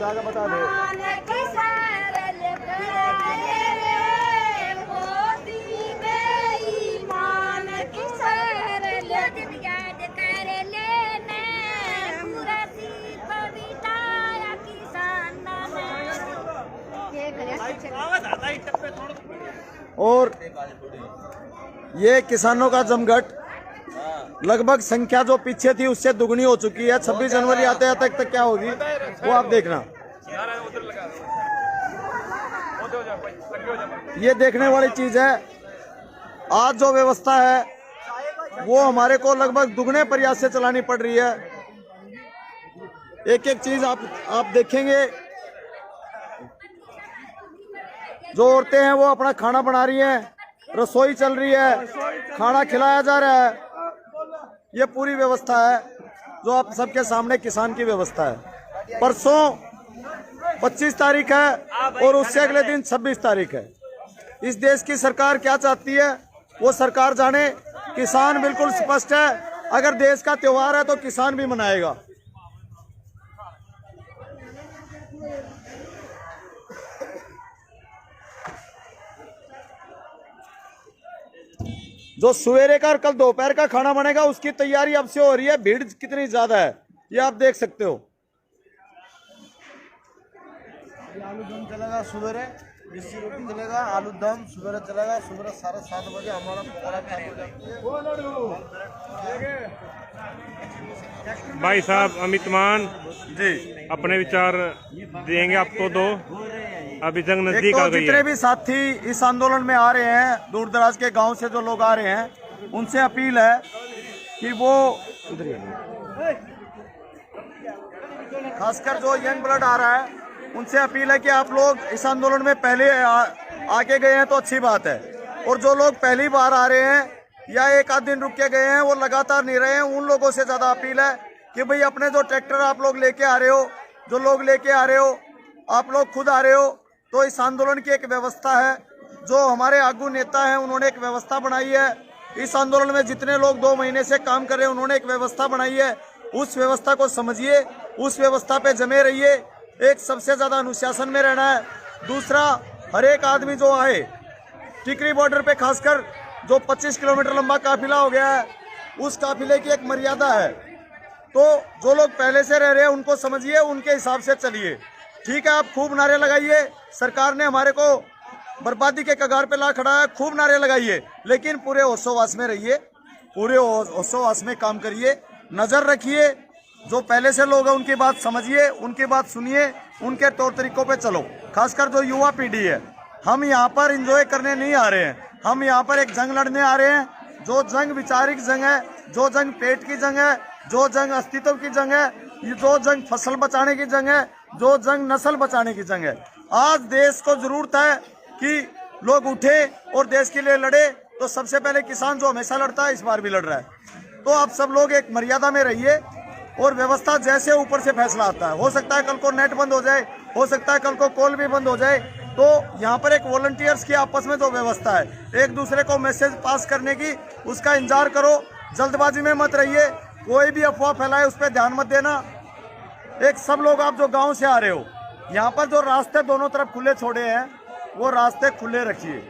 आगे बता दे। और ये किसानों का जमघट लगभग संख्या जो पीछे थी उससे दुगनी हो चुकी है। 26 जनवरी आते तक क्या होगी वो आप देखना। ये देखने वाली चीज है। आज जो व्यवस्था है वो हमारे को लगभग दुगने प्रयास से चलानी पड़ रही है। एक एक चीज आप देखेंगे। जो औरतें हैं वो अपना खाना बना रही हैं, रसोई चल रही है, खाना खिलाया जा रहा है। ये पूरी व्यवस्था है जो आप सबके सामने किसान की व्यवस्था है। परसों 25 तारीख है और उससे अगले दिन 26 तारीख है। इस देश की सरकार क्या चाहती है वो सरकार जाने। किसान बिल्कुल स्पष्ट है, अगर देश का त्योहार है तो किसान भी मनाएगा। जो सवेरे का और कल दोपहर का खाना बनेगा उसकी तैयारी अब से हो रही है। भीड़ कितनी ज्यादा है ये आप देख सकते हो। आलू दम चलेगा सवेरे, मिस्सी रोटी चलेगा, आलू दम सवेरे चलेगा। सवेरे 7:30 बजे हमारा पूरा चालू हो जाती है। भाई साहब अमित मान जी अपने विचार देंगे आपको दो। अभी जंग नजदीक आ गई जितने है। भी साथी इस आंदोलन में आ रहे हैं, दूर दराज के गांव से जो लोग आ रहे हैं, उनसे अपील है कि वो खासकर जो यंग ब्लड आ रहा है उनसे अपील है कि आप लोग इस आंदोलन में पहले आके गए हैं तो अच्छी बात है। और जो लोग पहली बार आ रहे हैं या एक आध दिन रुक के गए हैं वो लगातार नहीं रहे हैं, उन लोगों से ज्यादा अपील है कि भाई अपने जो ट्रैक्टर आप लोग लेके आ रहे हो, जो लोग लेके आ रहे हो, आप लोग खुद आ रहे हो, तो इस आंदोलन की एक व्यवस्था है। जो हमारे आगू नेता हैं उन्होंने एक व्यवस्था बनाई है। इस आंदोलन में जितने लोग 2 महीने से काम कर रहे हैं उन्होंने एक व्यवस्था बनाई है। उस व्यवस्था को समझिए, उस व्यवस्था पे जमे रहिए। एक सबसे ज्यादा अनुशासन में रहना है। दूसरा, हर एक आदमी जो आए टिकरी बॉर्डर पे, खासकर जो 25 किलोमीटर लंबा काफिला हो गया है, उस काफिले की एक मर्यादा है। तो जो लोग पहले से रह रहे हैं उनको समझिए, उनके हिसाब से चलिए। ठीक है, आप खूब नारे लगाइए। सरकार ने हमारे को बर्बादी के कगार पे ला खड़ा है, खूब नारे लगाइए, लेकिन पूरे होशोवास में रहिए, पूरे होशोवास में काम करिए, नजर रखिए। जो पहले से लोग हैं उनकी बात समझिए, उनकी बात सुनिए, उनके तौर तरीकों पे चलो। खासकर जो युवा पीढ़ी है, हम यहाँ पर एंजॉय करने नहीं आ रहे हैं, हम यहाँ पर एक जंग लड़ने आ रहे हैं। जो जंग वैचारिक जंग है, जो जंग पेट की जंग है, जो जंग अस्तित्व की जंग है, जो जंग फसल बचाने की जंग है, जो जंग नस्ल बचाने की जंग है। आज देश को जरूरत है कि लोग उठे और देश के लिए लड़े। तो सबसे पहले किसान जो हमेशा लड़ता है इस बार भी लड़ रहा है। तो आप सब लोग एक मर्यादा में रहिए और व्यवस्था जैसे ऊपर से फैसला आता है, हो सकता है कल को नेट बंद हो जाए, हो सकता है कल को कॉल भी बंद हो जाए, तो यहाँ पर एक वॉलंटियर्स की आपस में जो व्यवस्था है, एक दूसरे को मैसेज पास करने की, उसका इंतजार करो। जल्दबाजी में मत रहिए, कोई भी अफवाह फैलाए उस पर ध्यान मत देना। एक सब लोग आप जो गांव से आ रहे हो, यहाँ पर जो रास्ते दोनों तरफ खुले छोड़े हैं वो रास्ते खुले रखिए।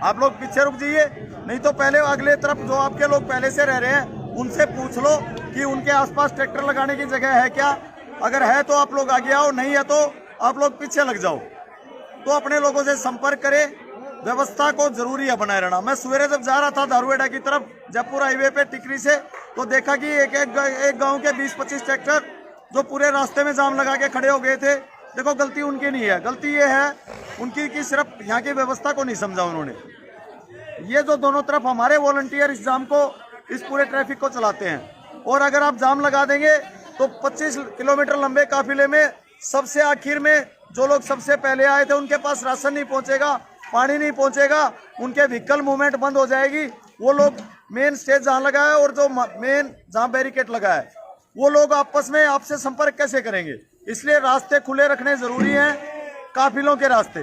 आप लोग पीछे रुक जाइए, नहीं तो पहले अगले तरफ जो आपके लोग पहले से रह रहे हैं उनसे पूछ लो कि उनके आसपास ट्रैक्टर लगाने की जगह है क्या। अगर है तो आप लोग आगे आओ, नहीं है तो आप लोग पीछे लग जाओ। तो अपने लोगों से संपर्क करें, व्यवस्था को जरूरी है बनाए रहना। मैं सवेरे जब जा रहा था दारूहेड़ा की तरफ जयपुर हाईवे पे टिकरी से, तो देखा कि एक गांव के 20-25 ट्रैक्टर जो पूरे रास्ते में जाम लगा के खड़े हो गए थे। देखो, गलती उनकी नहीं है, गलती ये है उनकी कि सिर्फ यहाँ की व्यवस्था को नहीं समझा उन्होंने। ये जो दोनों तरफ हमारे वॉलंटियर इस जाम को, इस पूरे ट्रैफिक को चलाते हैं, और अगर आप जाम लगा देंगे तो 25 किलोमीटर लंबे काफिले में सबसे आखिर में जो लोग सबसे पहले आए थे उनके पास राशन नहीं पहुंचेगा, पानी नहीं पहुंचेगा, उनके व्हीकल मूवमेंट बंद हो जाएगी। वो लोग मेन स्टेज जहाँ लगा है और जो मेन जहाँ बैरिकेड लगा है, वो लोग आपस में आपसे संपर्क कैसे करेंगे। इसलिए रास्ते खुले रखने जरूरी हैं, काफिलों के रास्ते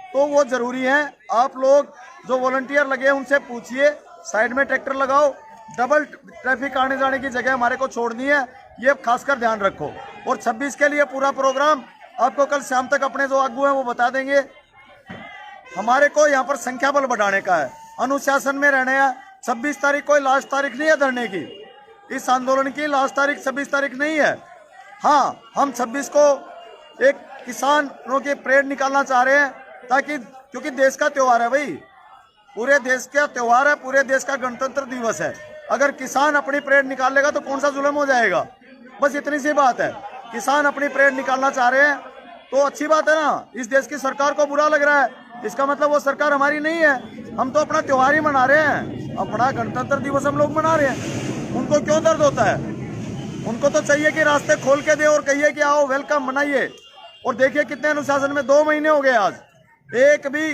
तो वो जरूरी हैं। आप लोग जो वॉलंटियर लगे हैं उनसे पूछिए, साइड में ट्रैक्टर लगाओ। डबल ट्रैफिक आने जाने की जगह हमारे को छोड़नी है। ये खासकर ध्यान रखो। और 26 के लिए पूरा प्रोग्राम आपको कल शाम तक अपने जो आगू हैं वो बता देंगे। हमारे को यहाँ पर संख्या बल बढ़ाने का है, अनुशासन में रहने हैं। 26 तारीख कोई लास्ट तारीख नहीं है धरने की, इस आंदोलन की लास्ट तारीख 26 तारीख नहीं है। हाँ, हम 26 को एक किसानों की परेड निकालना चाह रहे हैं, ताकि क्योंकि देश का त्यौहार है भाई, पूरे देश का त्यौहार है, पूरे देश का गणतंत्र दिवस है। अगर किसान अपनी परेड निकाल लेगा तो कौन सा जुल्म हो जाएगा, बस इतनी सी बात है। किसान अपनी परेड निकालना चाह रहे हैं तो अच्छी बात है ना। इस देश की सरकार को बुरा लग रहा है, इसका मतलब वो सरकार हमारी नहीं है। हम तो अपना त्योहार ही मना रहे हैं, अपना गणतंत्र दिवस हम लोग मना रहे हैं। उनको क्यों दर्द होता है? उनको तो चाहिए कि रास्ते खोल के दे और कहिए कि आओ वेलकम मनाइए। और देखिए कितने अनुशासन में 2 महीने हो गए, आज एक भी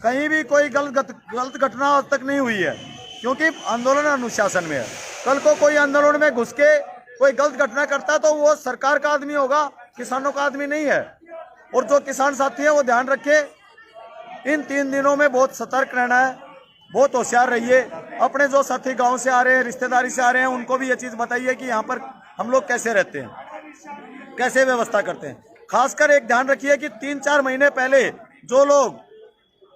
कहीं भी कोई गलत घटना आज तक नहीं हुई है, क्योंकि आंदोलन अनुशासन में है। कल को कोई आंदोलन में घुस के कोई गलत घटना करता तो वो सरकार का आदमी होगा, किसानों का आदमी नहीं है। और जो किसान साथी है वो ध्यान रखे, इन 3 दिनों में बहुत सतर्क रहना है, बहुत होशियार रहिए। अपने जो साथी गांव से आ रहे हैं, रिश्तेदारी से आ रहे हैं, उनको भी ये चीज़ बताइए कि यहाँ पर हम लोग कैसे रहते हैं, कैसे व्यवस्था करते हैं। खासकर एक ध्यान रखिए कि 3-4 महीने पहले जो लोग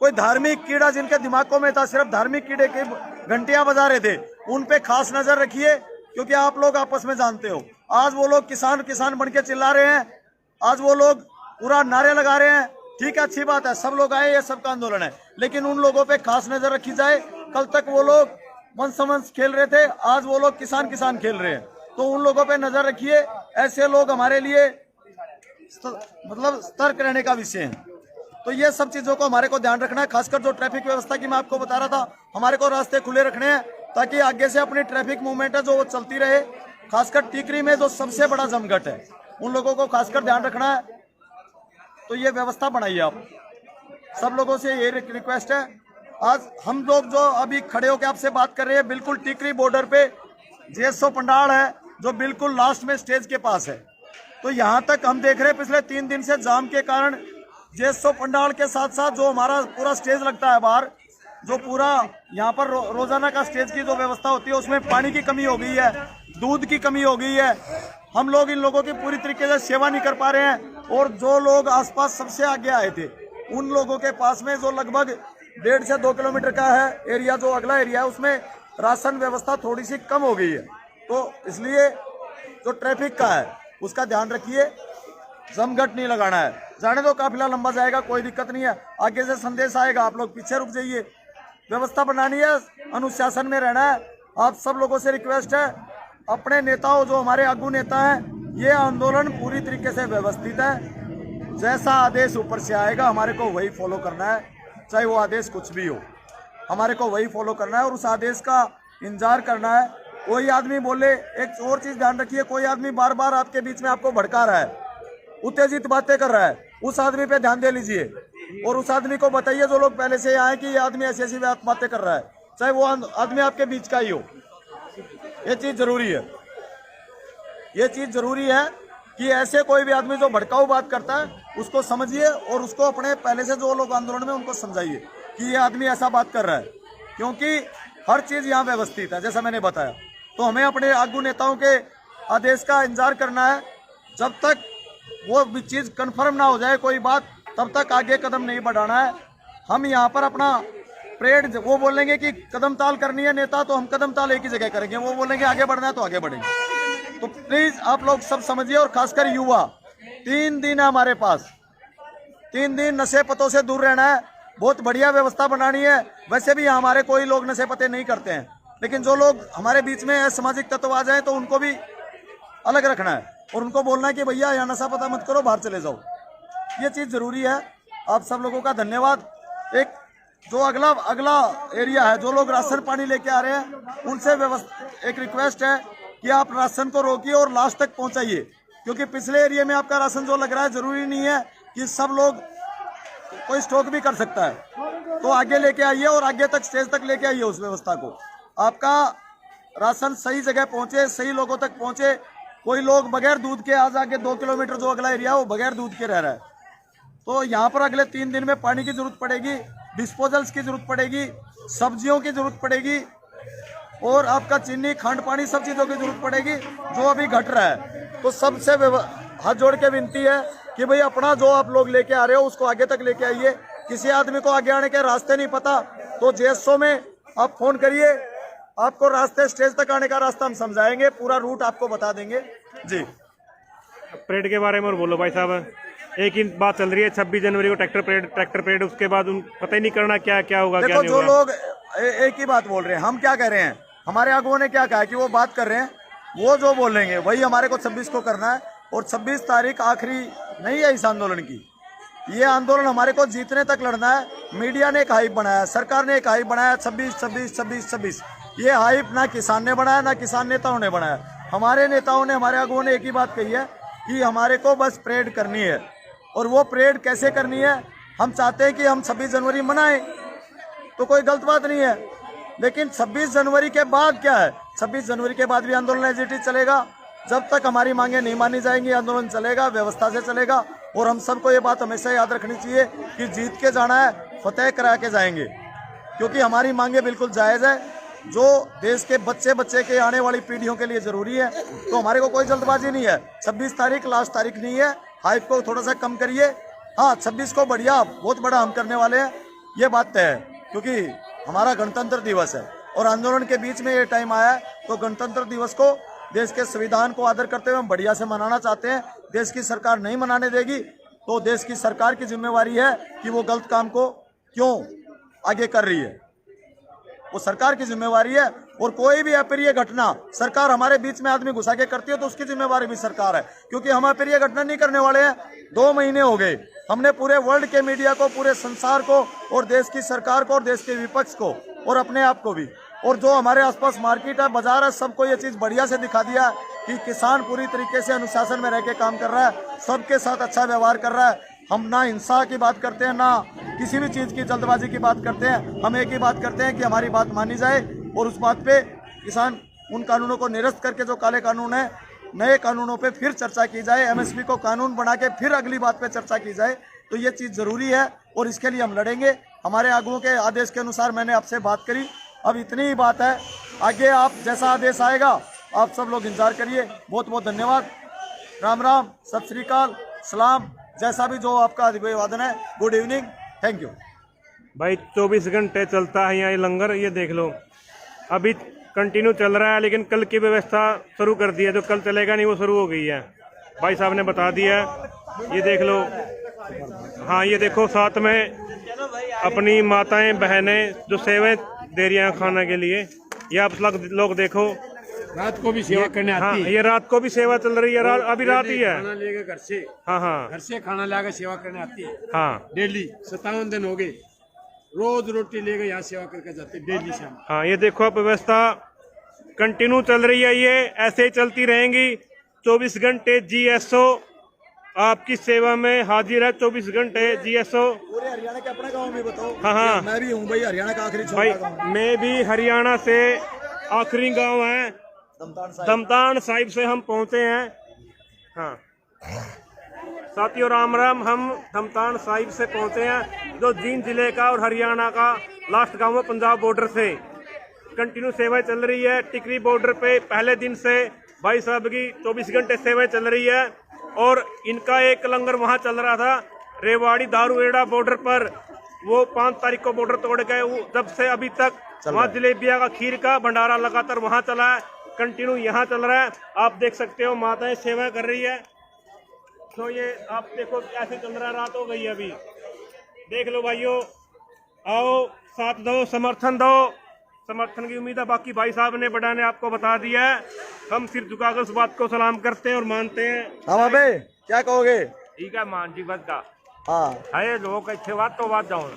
कोई धार्मिक कीड़ा जिनके दिमागों में था, सिर्फ धार्मिक कीड़े की घंटियां बजा रहे थे, उन पे खास नजर रखिए, क्योंकि आप लोग आपस में जानते हो। आज वो लोग किसान किसान बन के चिल्ला रहे हैं, आज वो लोग पूरा नारे लगा रहे हैं। ठीक है, अच्छी बात है, सब लोग आए, ये सबका आंदोलन है, लेकिन उन लोगों पे खास नजर रखी जाए। कल तक वो लोग वंश खेल रहे थे, आज वो लोग किसान किसान खेल रहे हैं, तो उन लोगों पे नजर रखिए। ऐसे लोग हमारे लिए मतलब सतर्क रहने का विषय है। तो ये सब चीजों को हमारे को ध्यान रखना है। खासकर जो ट्रैफिक व्यवस्था की मैं आपको बता रहा था, हमारे को रास्ते खुले रखने हैं ताकि आगे से अपनी ट्रैफिक मूवमेंट है जो वो चलती रहे। खासकर टीकरी में जो सबसे बड़ा जमघट है, उन लोगों को खासकर ध्यान रखना है। तो ये व्यवस्था बनाइए आप। सब लोगों से ये रिक्वेस्ट है। आज हम लोग जो अभी खड़े होकर आपसे बात कर रहे हैं, बिल्कुल टीकरी बॉर्डर पे JSO पंडाल है, जो बिल्कुल लास्ट में स्टेज के पास है। तो यहाँ तक हम देख रहे हैं पिछले 3 दिन से जाम के कारण JSO पंडाल के साथ साथ जो हमारा पूरा स्टेज लगता है बाहर, जो पूरा यहाँ पर रोजाना का स्टेज की जो व्यवस्था होती है, उसमें पानी की कमी हो गई है, दूध की कमी हो गई है। हम लोग इन लोगों की पूरी तरीके से सेवा नहीं कर पा रहे हैं। और जो लोग आसपास सबसे आगे आए थे, उन लोगों के पास में जो लगभग 1.5 से 2 किलोमीटर का है एरिया, जो अगला एरिया है, उसमें राशन व्यवस्था थोड़ी सी कम हो गई है। तो इसलिए जो ट्रैफिक का है उसका ध्यान रखिए, जमघट नहीं लगाना है। जाने दो, काफिला लंबा जाएगा, कोई दिक्कत नहीं है। आगे से संदेश आएगा, आप लोग पीछे रुक जाइए। व्यवस्था बनानी है, अनुशासन में रहना है। आप सब लोगों से रिक्वेस्ट है, अपने नेताओं जो हमारे आगू नेता हैं, ये आंदोलन पूरी तरीके से व्यवस्थित है। जैसा आदेश ऊपर से आएगा हमारे को वही फॉलो करना है, चाहे वो आदेश कुछ भी हो, हमारे को वही फॉलो करना है और उस आदेश का इंतजार करना है। कोई आदमी बोले, एक और चीज ध्यान रखिए, कोई आदमी बार बार आपके बीच में आपको भड़का रहा है, उत्तेजित बातें कर रहा है, उस आदमी पे ध्यान दे लीजिए और उस आदमी को बताइए, जो लोग पहले से आए, कि ये आदमी ऐसी ऐसी बातें कर रहा है, चाहे वो आदमी आपके बीच का ही हो। ये चीज जरूरी है, ये चीज जरूरी है कि ऐसे कोई भी आदमी जो भड़काऊ बात करता है उसको समझिए और उसको अपने पहले से जो लोग आंदोलन में उनको समझाइए कि ये आदमी ऐसा बात कर रहा है, क्योंकि हर चीज यहाँ व्यवस्थित है जैसा मैंने बताया। तो हमें अपने आगू नेताओं के आदेश का इंतजार करना है। जब तक वो चीज कंफर्म ना हो जाए कोई बात, तब तक आगे कदम नहीं बढ़ाना है। हम यहाँ पर अपना परेड, वो बोलेंगे कि कदम ताल करनी है नेता, तो हम कदम ताल एक ही जगह करेंगे। वो बोलेंगे आगे बढ़ना है तो आगे बढ़ेंगे। तो प्लीज आप लोग सब समझिए, और खासकर युवा, 3 दिन है हमारे पास, 3 दिन नशे पतों से दूर रहना है। बहुत बढ़िया व्यवस्था बनानी है। वैसे भी हमारे कोई लोग नशे पते नहीं करते हैं, लेकिन जो लोग हमारे बीच में असामाजिक तत्व आ जाए तो उनको भी अलग रखना है और उनको बोलना है कि भैया यहाँ नशा पता मत करो, बाहर चले जाओ। ये चीज जरूरी है। आप सब लोगों का धन्यवाद। एक जो अगला एरिया है, जो लोग राशन पानी लेके आ रहे हैं, उनसे एक रिक्वेस्ट है कि आप राशन को रोकिए और लास्ट तक पहुंचाइए, क्योंकि पिछले एरिया में आपका राशन जो लग रहा है, जरूरी नहीं है कि सब लोग, कोई स्टॉक भी कर सकता है। तो आगे लेके आइए और आगे तक, स्टेज तक लेके आइए उस व्यवस्था को। आपका राशन सही जगह पहुंचे, सही लोगों तक पहुंचे। कोई लोग बगैर दूध के, आज आगे 2 किलोमीटर जो अगला एरिया है वो बगैर दूध के रह रहा है। तो यहाँ पर अगले 3 दिन में पानी की जरूरत पड़ेगी, डिस्पोजल्स की जरूरत पड़ेगी, सब्जियों की जरूरत पड़ेगी। और आपका चीनी, खंड, पानी, सब चीज़ों की जरूरत पड़ेगी जो अभी घट रहा है। तो सबसे हाथ जोड़ के विनती है कि भाई अपना जो आप लोग लेके आ रहे हो उसको आगे तक लेके आइए। किसी आदमी को आगे आने के रास्ते नहीं पता तो JSO में आप फोन करिए, आपको रास्ते स्टेज तक आने का रास्ता हम समझाएंगे, पूरा रूट आपको बता देंगे जी। परेड के बारे में और बोलो भाई साहब। एक ही बात चल रही है 26 जनवरी को ट्रैक्टर परेड, उसके बाद पता ही नहीं करना क्या क्या होगा क्या देखो नहीं जो होगा। लोग एक ही बात बोल रहे हैं, हम क्या कह रहे हैं, हमारे आगुओं ने क्या कहा है कि वो बात कर रहे हैं, वो जो बोलेंगे वही हमारे को 26 को करना है। और 26 तारीख आखिरी नहीं है इस आंदोलन की। ये आंदोलन हमारे को जीतने तक लड़ना है। मीडिया ने एक हाइप बनाया, सरकार ने एक हाइप बनाया 26 26 26 26। ये हाइप ना किसान ने बनाया ना किसान नेताओं ने बनाया। हमारे नेताओं ने, हमारे आगुओं ने एक ही बात कही है कि हमारे को बस परेड करनी है। और वो परेड कैसे करनी है, हम चाहते हैं कि हम 26 जनवरी मनाएं, तो कोई गलत बात नहीं है। लेकिन 26 जनवरी के बाद क्या है, 26 जनवरी के बाद भी आंदोलन एज इट इज चलेगा। जब तक हमारी मांगे नहीं मानी जाएंगी आंदोलन चलेगा, व्यवस्था से चलेगा। और हम सबको ये बात हमेशा याद रखनी चाहिए कि जीत के जाना है, फतेह करा के जाएंगे, क्योंकि हमारी मांगे बिल्कुल जायज़ है जो देश के बच्चे के आने वाली पीढ़ियों के लिए ज़रूरी है। तो हमारे को कोई जल्दबाजी नहीं है। 26 तारीख लास्ट तारीख नहीं है, हाइप को थोड़ा सा कम करिए। हाँ 26 को बढ़िया, बहुत बड़ा हम करने वाले हैं, ये बात तय है, क्योंकि हमारा गणतंत्र दिवस है और आंदोलन के बीच में ये टाइम आया है। तो गणतंत्र दिवस को, देश के संविधान को आदर करते हुए हम बढ़िया से मनाना चाहते हैं। देश की सरकार नहीं मनाने देगी तो देश की सरकार की जिम्मेवारी है कि वो गलत काम को क्यों आगे कर रही है, वो सरकार की जिम्मेवारी है। और कोई भी अप्रिय घटना सरकार हमारे बीच में आदमी घुसा के करती है तो उसकी जिम्मेवारी भी सरकार है, क्योंकि हम अप्रिय घटना नहीं करने वाले हैं। 2 महीने हो गए, हमने पूरे वर्ल्ड के मीडिया को, पूरे संसार को और देश की सरकार को और देश के विपक्ष को और अपने आप को भी, और जो हमारे आसपास मार्केट है, बाजार है, सबको ये चीज़ बढ़िया से दिखा दिया कि किसान पूरी तरीके से अनुशासन में रह के काम कर रहा है, सबके साथ अच्छा व्यवहार कर रहा है। हम ना हिंसा की बात करते हैं, ना किसी भी चीज़ की जल्दबाजी की बात करते हैं। हम एक ही बात करते हैं कि हमारी बात मानी जाए और उस बात पे किसान, उन कानूनों को निरस्त करके जो काले कानून है, नए कानूनों पे फिर चर्चा की जाए। MSP को कानून बना के फिर अगली बात पे चर्चा की जाए। तो ये चीज़ ज़रूरी है और इसके लिए हम लड़ेंगे। हमारे आगुओं के आदेश के अनुसार मैंने आपसे बात करी, अब इतनी ही बात है। आगे आप जैसा आदेश आएगा आप सब लोग इंतजार करिए। बहुत बहुत धन्यवाद। राम राम, सत श्री अकाल, सलाम, जैसा भी जो आपका अभिवादन है। Good evening, thank you. भाई 24 घंटे चलता है यहाँ ये लंगर, ये देख लो अभी कंटिन्यू चल रहा है। लेकिन कल की व्यवस्था शुरू कर दी है, जो कल चलेगा नहीं वो शुरू हो गई है, भाई साहब ने बता दिया। ये देख लो, हाँ ये देखो साथ में अपनी माताएं बहनें जो सेवाएं दे रही हैं खाने के लिए। ये आप लोग देखो, रात को भी सेवा करने हाँ आती है। ये रात को भी सेवा चल रही है, अभी रात ही है। खाना लेके घर से, हाँ हाँ घर से खाना लाकर सेवा करने आती है। हाँ डेली 57 दिन हो गए, रोज रोटी लेकर यहाँ सेवा करके जाते डेली शाम। हाँ ये देखो अब व्यवस्था कंटिन्यू चल रही है, ये ऐसे ही चलती रहेंगी 24 घंटे। GSO आपकी सेवा में हाजिर है 24 घंटे। GSO पूरे हरियाणा के अपना गाँव भी बताओ। हाँ हाँ मैं भी हूँ भाई, हरियाणा का आखिरी भाई, छोटा गाँव, मैं भी हरियाणा से आखिरी गांव है दमतान साहिब से हम पहुंचे हैं। हाँ साथियों राम राम, हम दमतान साहिब से पहुंचे हैं जो जींद जिले का और हरियाणा का लास्ट गांव है, पंजाब बॉर्डर से। कंटिन्यू सेवाएं चल रही है। टिकरी बॉर्डर पे पहले दिन से भाई साहब की 24 घंटे सेवाएं चल रही है। और इनका एक लंगर वहां चल रहा था रेवाड़ी दारूएड़ा बॉर्डर पर, वो 5 तारीख को बॉर्डर तोड़ गए। जब से अभी तक वहाँ जलेबिया का, खीर का भंडारा लगातार वहाँ चला है, कंटिन्यू यहाँ चल रहा है। आप देख सकते हो माताएं सेवा कर रही है। तो ये आप देखो कैसे चल रहा है, रात हो गई है अभी। देख लो भाइयों, आओ साथ दो, समर्थन दो, समर्थन की उम्मीद है। बाकी भाई साहब ने बड़ा ने आपको बता दिया है, हम सिर झुकाकर उस बात को सलाम करते हैं और मानते हैं। हाँ बाबे क्या कहोगे? ठीक है मान जी बता हाँ है लोग अच्छे बात तो बात जाओ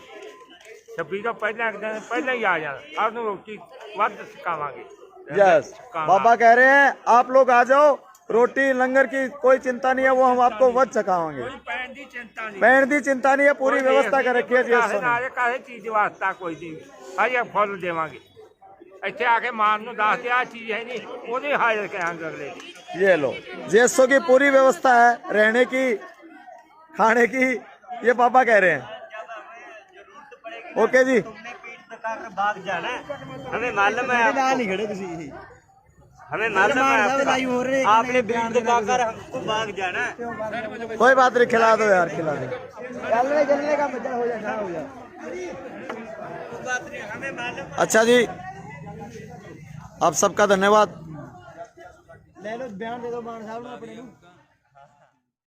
26 तो पहले ही आ जाना, आप रोटी बात सिखावांगे। यस, बाबा कह रहे हैं आप लोग आ जाओ, रोटी लंगर की कोई चिंता नहीं है, वो हम आपको वध चखावांगे। पैन दी चिंता नहीं, पैन दी चिंता नहीं है, पूरी व्यवस्था कर रखी है GSO ने। काहे चीज वास्ता कोई चीज हर एक फल देवांगे। ਇੱਥੇ ਆ ਕੇ ਮਾਨ ਨੂੰ ਦੱਸ ਦਿਆ ਚੀਜ਼ ਹੈ ਨਹੀਂ, ਉਹਦੇ ਹਾਜ਼ਰ ਕਰਾਂਗੇ अगले दिन। ये लो GSO की पूरी व्यवस्था है, रहने की, खाने की, ये बाबा कह रहे हैं। ओके जी। दिखाकर भाग जाना है। हमें मालूम है नहीं खड़े किसी हमें मालूम है आपने भीड़ दिखाकर हमको भाग जाना है। कोई बात नहीं, खिला दो यार, खिला दो। चलने का मजा हो जाए, हो जाए। बात नहीं, हमें मालूम अच्छा जी, आप सबका धन्यवाद। ले लो बयान दे दो मान साहब ने अपने को।